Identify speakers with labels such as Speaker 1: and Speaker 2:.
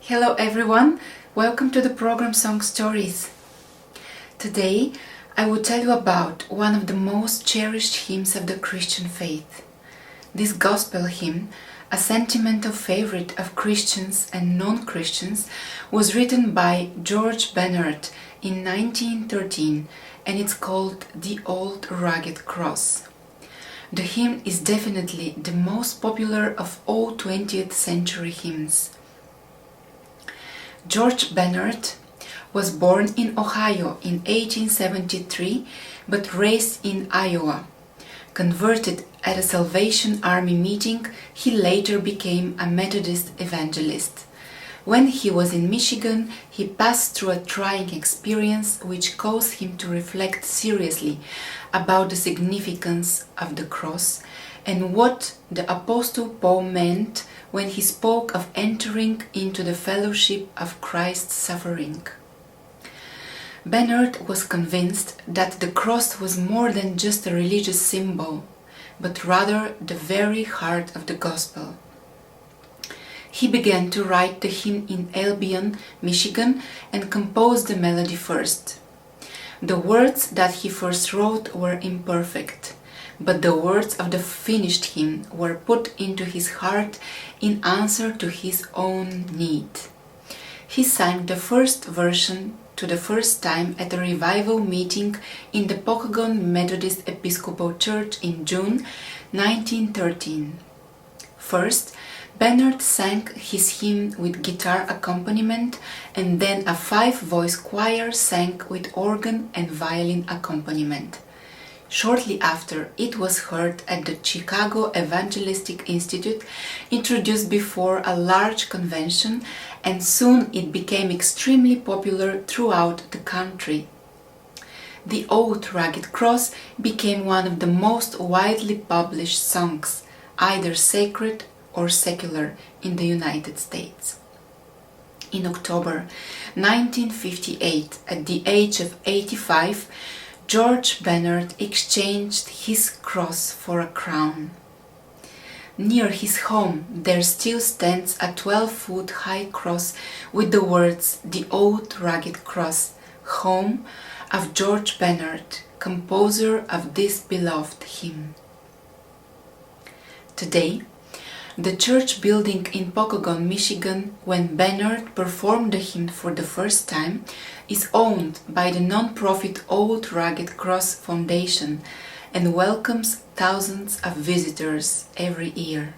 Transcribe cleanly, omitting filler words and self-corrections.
Speaker 1: Hello everyone, welcome to the program Song Stories. Today I will tell you about one of the most cherished hymns of the Christian faith. This gospel hymn, a sentimental favorite of Christians and non-Christians, was written by George Bernard in 1913 and it's called The Old Rugged Cross. The hymn is definitely the most popular of all 20th century hymns. George Bernard was born in Ohio in 1873 but raised in Iowa. Converted at a Salvation Army meeting, he later became a Methodist evangelist. When he was in Michigan, he passed through a trying experience which caused him to reflect seriously about the significance of the cross and what the Apostle Paul meant when he spoke of entering into the fellowship of Christ's suffering. Bernard was convinced that the cross was more than just a religious symbol, but rather the very heart of the gospel. He began to write the hymn in Albion, Michigan, and composed the melody first. The words that he first wrote were imperfect, but the words of the finished hymn were put into his heart in answer to his own need. He sang the first version to the first time at a revival meeting in the Pokagon Methodist Episcopal Church in June 1913. First, Bernard sang his hymn with guitar accompaniment and then a 5-voice choir sang with organ and violin accompaniment. Shortly after, it was heard at the Chicago Evangelistic Institute, introduced before a large convention, and soon it became extremely popular throughout the country. The Old Rugged Cross became one of the most widely published songs, either sacred or secular, in the United States. In October 1958, at the age of 85, George Bernard exchanged his cross for a crown. Near his home there still stands a 12-foot high cross with the words "The Old Rugged Cross, home of George Bernard, composer of this beloved hymn." Today, the church building in Pokagon, Michigan, when Bernard performed the hymn for the first time, is owned by the non-profit Old Rugged Cross Foundation and welcomes thousands of visitors every year.